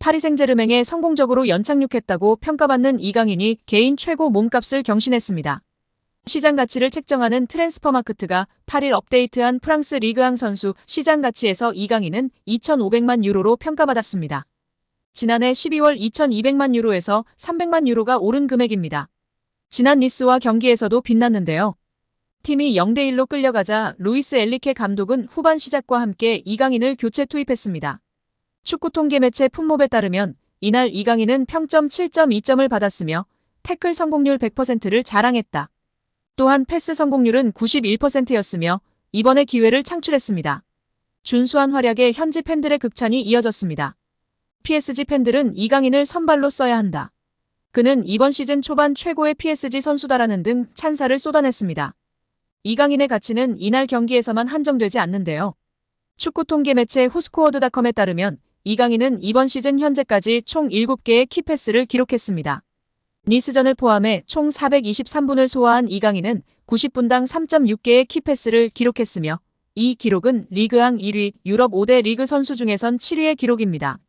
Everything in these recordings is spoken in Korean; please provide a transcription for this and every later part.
파리 생제르맹에 성공적으로 연착륙했다고 평가받는 이강인이 개인 최고 몸값을 경신했습니다. 시장 가치를 책정하는 트랜스퍼마크트가 8일 업데이트한 프랑스 리그앙 선수 시장 가치에서 이강인은 2,500만 유로로 평가받았습니다. 지난해 12월 2,200만 유로에서 300만 유로가 오른 금액입니다. 지난 니스와 경기에서도 빛났는데요. 팀이 0대1로 끌려가자 루이스 엘리케 감독은 후반 시작과 함께 이강인을 교체 투입했습니다. 축구 통계 매체 풋몹에 따르면 이날 이강인은 평점 7.2점을 받았으며 태클 성공률 100%를 자랑했다. 또한 패스 성공률은 91%였으며 이번에 기회를 창출했습니다. 준수한 활약에 현지 팬들의 극찬이 이어졌습니다. PSG 팬들은 이강인을 선발로 써야 한다. 그는 이번 시즌 초반 최고의 PSG 선수다라는 등 찬사를 쏟아냈습니다. 이강인의 가치는 이날 경기에서만 한정되지 않는데요. 축구 통계 매체 후스코어드닷컴에 따르면 이강인은 이번 시즌 현재까지 총 7개의 키패스를 기록했습니다. 니스전을 포함해 총 423분을 소화한 이강인은 90분당 3.6개의 키패스를 기록했으며 이 기록은 리그앙 1위, 유럽 5대 리그 선수 중에선 7위의 기록입니다.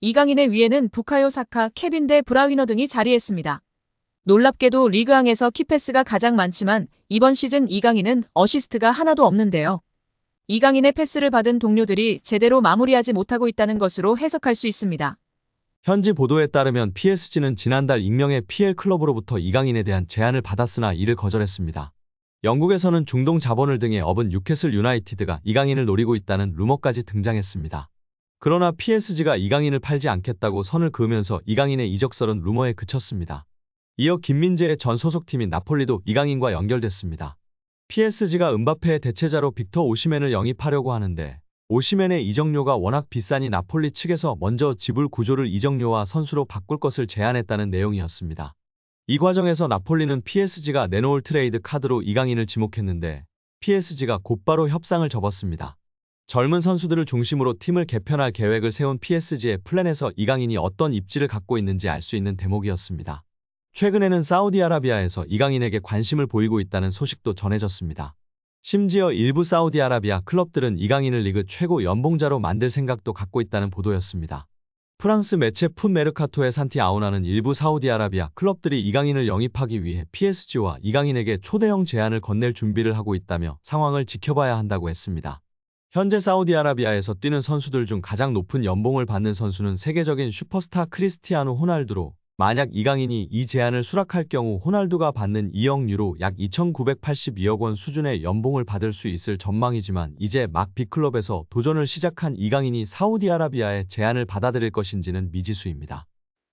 이강인의 위에는 부카요 사카, 케빈 데 브라위너 등이 자리했습니다. 놀랍게도 리그앙에서 키패스가 가장 많지만 이번 시즌 이강인은 어시스트가 하나도 없는데요. 이강인의 패스를 받은 동료들이 제대로 마무리하지 못하고 있다는 것으로 해석할 수 있습니다. 현지 보도에 따르면 PSG는 지난달 익명의 PL 클럽으로부터 이강인에 대한 제안을 받았으나 이를 거절했습니다. 영국에서는 중동 자본을 등에 업은 뉴캐슬 유나이티드가 이강인을 노리고 있다는 루머까지 등장했습니다. 그러나 PSG가 이강인을 팔지 않겠다고 선을 그으면서 이강인의 이적설은 루머에 그쳤습니다. 이어 김민재의 전 소속팀인 나폴리도 이강인과 연결됐습니다. PSG가 음바페의 대체자로 빅터 오시멘을 영입하려고 하는데 오시멘의 이적료가 워낙 비싸니 나폴리 측에서 먼저 지불 구조를 이적료와 선수로 바꿀 것을 제안했다는 내용이었습니다. 이 과정에서 나폴리는 PSG가 내놓을 트레이드 카드로 이강인을 지목했는데 PSG가 곧바로 협상을 접었습니다. 젊은 선수들을 중심으로 팀을 개편할 계획을 세운 PSG의 플랜에서 이강인이 어떤 입지를 갖고 있는지 알 수 있는 대목이었습니다. 최근에는 사우디아라비아에서 이강인에게 관심을 보이고 있다는 소식도 전해졌습니다. 심지어 일부 사우디아라비아 클럽들은 이강인을 리그 최고 연봉자로 만들 생각도 갖고 있다는 보도였습니다. 프랑스 매체 풋 메르카토의 산티 아우나는 일부 사우디아라비아 클럽들이 이강인을 영입하기 위해 PSG와 이강인에게 초대형 제안을 건넬 준비를 하고 있다며 상황을 지켜봐야 한다고 했습니다. 현재 사우디아라비아에서 뛰는 선수들 중 가장 높은 연봉을 받는 선수는 세계적인 슈퍼스타 크리스티아노 호날두로 만약 이강인이 이 제안을 수락할 경우 호날두가 받는 2억 유로 약 2,982억 원 수준의 연봉을 받을 수 있을 전망이지만 이제 막 B클럽에서 도전을 시작한 이강인이 사우디아라비아의 제안을 받아들일 것인지는 미지수입니다.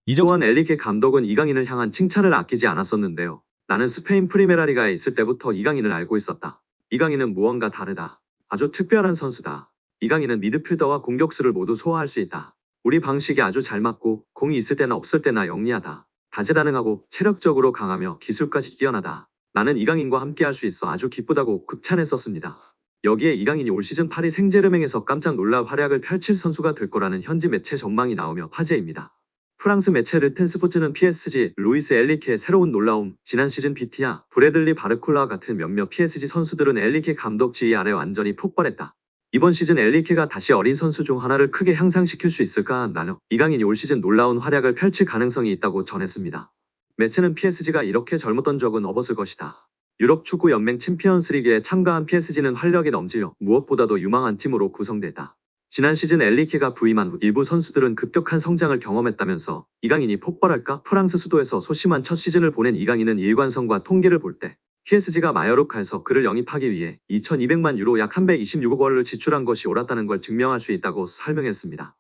이정환 엘리케 감독은 이강인을 향한 칭찬을 아끼지 않았었는데요. 나는 스페인 프리메라리가에 있을 때부터 이강인을 알고 있었다. 이강인은 무언가 다르다. 아주 특별한 선수다. 이강인은 미드필더와 공격수를 모두 소화할 수 있다. 우리 방식이 아주 잘 맞고 공이 있을 때나 없을 때나 영리하다. 다재다능하고 체력적으로 강하며 기술까지 뛰어나다. 나는 이강인과 함께할 수 있어 아주 기쁘다고 극찬했었습니다. 여기에 이강인이 올 시즌 파리 생제르맹에서 깜짝 놀랄 활약을 펼칠 선수가 될 거라는 현지 매체 전망이 나오며 화제입니다. 프랑스 매체 르텐스포츠는 PSG, 루이스 엘리케의 새로운 놀라움, 지난 시즌 비티아, 브래들리 바르콜라와 같은 몇몇 PSG 선수들은 엘리케 감독 지휘 아래 완전히 폭발했다. 이번 시즌 엘리케가 다시 어린 선수 중 하나를 크게 향상시킬 수 있을까 나눠 이강인이 올 시즌 놀라운 활약을 펼칠 가능성이 있다고 전했습니다. 매체는 PSG가 이렇게 젊었던 적은 없었을 것이다. 유럽 축구 연맹 챔피언스리그에 참가한 PSG는 활력이 넘치며 무엇보다도 유망한 팀으로 구성됐다. 지난 시즌 엘리케가 부임한 후 일부 선수들은 급격한 성장을 경험했다면서 이강인이 폭발할까? 프랑스 수도에서 소심한 첫 시즌을 보낸 이강인은 일관성과 통계를 볼 때 PSG가 마요르카에서 그를 영입하기 위해 2,200만 유로 약 326억 원을 지출한 것이 옳았다는 걸 증명할 수 있다고 설명했습니다.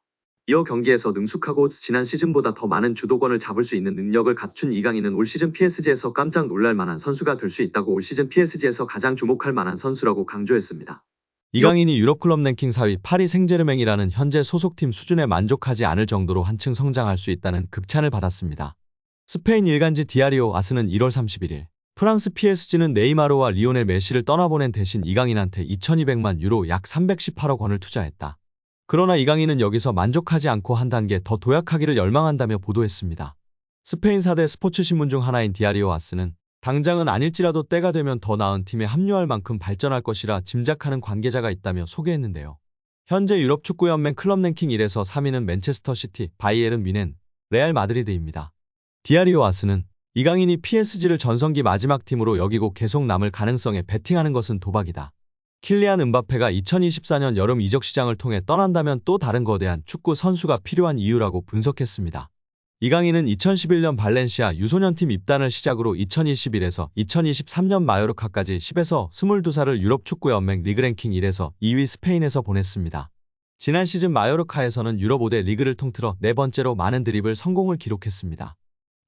이어 경기에서 능숙하고 지난 시즌보다 더 많은 주도권을 잡을 수 있는 능력을 갖춘 이강인은 올 시즌 PSG에서 깜짝 놀랄 만한 선수가 될 수 있다고 올 시즌 PSG에서 가장 주목할 만한 선수라고 강조했습니다. 이강인이 유럽 클럽 랭킹 4위 파리 생제르맹이라는 현재 소속팀 수준에 만족하지 않을 정도로 한층 성장할 수 있다는 극찬을 받았습니다. 스페인 일간지 디아리오 아스는 1월 31일 프랑스 PSG는 네이마르와 리오넬 메시를 떠나보낸 대신 이강인한테 2,200만 유로 약 318억 원을 투자했다. 그러나 이강인은 여기서 만족하지 않고 한 단계 더 도약하기를 열망한다며 보도했습니다. 스페인 4대 스포츠 신문 중 하나인 디아리오 아스는 당장은 아닐지라도 때가 되면 더 나은 팀에 합류할 만큼 발전할 것이라 짐작하는 관계자가 있다며 소개했는데요. 현재 유럽축구연맹 클럽 랭킹 1에서 3위는 맨체스터 시티, 바이에른 뮌헨, 레알 마드리드입니다. 디아리오 아스는 이강인이 PSG를 전성기 마지막 팀으로 여기고 계속 남을 가능성에 베팅하는 것은 도박이다. 킬리안 음바페가 2024년 여름 이적 시장을 통해 떠난다면 또 다른 거대한 축구 선수가 필요한 이유라고 분석했습니다. 이강인은 2011년 발렌시아 유소년팀 입단을 시작으로 2021에서 2023년 마요르카까지 10에서 22살을 유럽축구연맹 리그랭킹 1에서 2위 스페인에서 보냈습니다. 지난 시즌 마요르카에서는 유럽 5대 리그를 통틀어 네 번째로 많은 드리블 성공을 기록했습니다.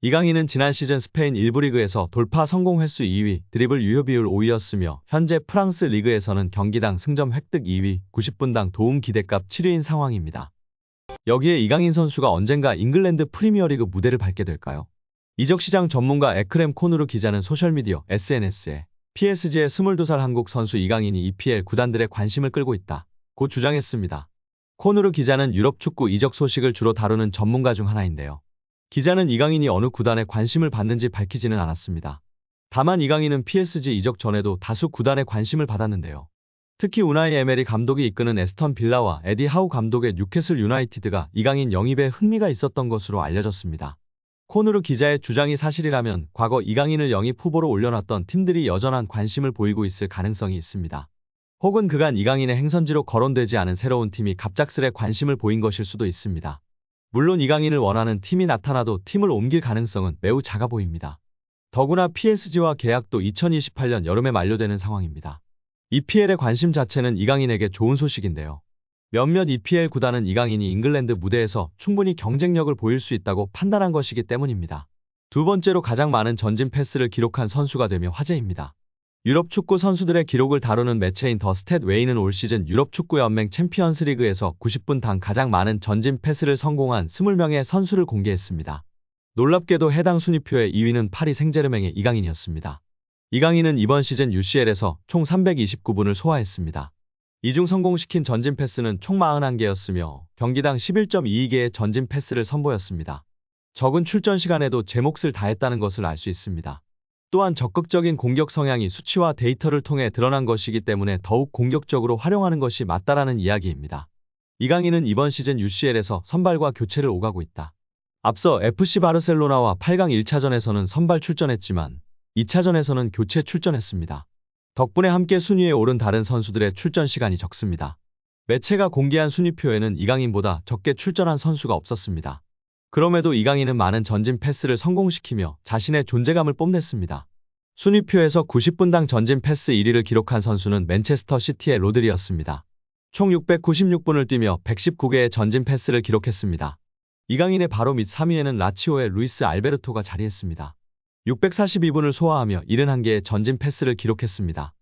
이강인은 지난 시즌 스페인 1부 리그에서 돌파 성공 횟수 2위, 드리블 유효 비율 5위였으며 현재 프랑스 리그에서는 경기당 승점 획득 2위, 90분당 도움 기대값 7위인 상황입니다. 여기에 이강인 선수가 언젠가 잉글랜드 프리미어리그 무대를 밟게 될까요? 이적시장 전문가 에크렘 코누르 기자는 소셜미디어 SNS에 PSG의 22살 한국 선수 이강인이 EPL 구단들의 관심을 끌고 있다고 주장했습니다. 코누르 기자는 유럽 축구 이적 소식을 주로 다루는 전문가 중 하나인데요. 기자는 이강인이 어느 구단에 관심을 받는지 밝히지는 않았습니다. 다만 이강인은 PSG 이적 전에도 다수 구단의 관심을 받았는데요. 특히 우나이 에메리 감독이 이끄는 에스턴 빌라와 에디 하우 감독의 뉴캐슬 유나이티드가 이강인 영입에 흥미가 있었던 것으로 알려졌습니다. 코누르 기자의 주장이 사실이라면 과거 이강인을 영입 후보로 올려놨던 팀들이 여전한 관심을 보이고 있을 가능성이 있습니다. 혹은 그간 이강인의 행선지로 거론되지 않은 새로운 팀이 갑작스레 관심을 보인 것일 수도 있습니다. 물론 이강인을 원하는 팀이 나타나도 팀을 옮길 가능성은 매우 작아 보입니다. 더구나 PSG와 계약도 2028년 여름에 만료되는 상황입니다. EPL의 관심 자체는 이강인에게 좋은 소식인데요. 몇몇 EPL 구단은 이강인이 잉글랜드 무대에서 충분히 경쟁력을 보일 수 있다고 판단한 것이기 때문입니다. 두 번째로 가장 많은 전진 패스를 기록한 선수가 되며 화제입니다. 유럽 축구 선수들의 기록을 다루는 매체인 더 스탯 웨이는 올 시즌 유럽 축구 연맹 챔피언스 리그에서 90분당 가장 많은 전진 패스를 성공한 20명의 선수를 공개했습니다. 놀랍게도 해당 순위표의 2위는 파리 생제르맹의 이강인이었습니다. 이강인은 이번 시즌 UCL에서 총 329분을 소화했습니다. 이 중 성공시킨 전진 패스는 총 41개였으며 경기당 11.22개의 전진 패스를 선보였습니다. 적은 출전 시간에도 제 몫을 다했다는 것을 알 수 있습니다. 또한 적극적인 공격 성향이 수치와 데이터를 통해 드러난 것이기 때문에 더욱 공격적으로 활용하는 것이 맞다라는 이야기입니다. 이강인은 이번 시즌 UCL에서 선발과 교체를 오가고 있다. 앞서 FC 바르셀로나와 8강 1차전에서는 선발 출전했지만 2차전에서는 교체 출전했습니다. 덕분에 함께 순위에 오른 다른 선수들의 출전 시간이 적습니다. 매체가 공개한 순위표에는 이강인보다 적게 출전한 선수가 없었습니다. 그럼에도 이강인은 많은 전진 패스를 성공시키며 자신의 존재감을 뽐냈습니다. 순위표에서 90분당 전진 패스 1위를 기록한 선수는 맨체스터 시티의 로드리였습니다. 총 696분을 뛰며 119개의 전진 패스를 기록했습니다. 이강인의 바로 밑 3위에는 라치오의 루이스 알베르토가 자리했습니다. 642분을 소화하며 71개의 전진 패스를 기록했습니다.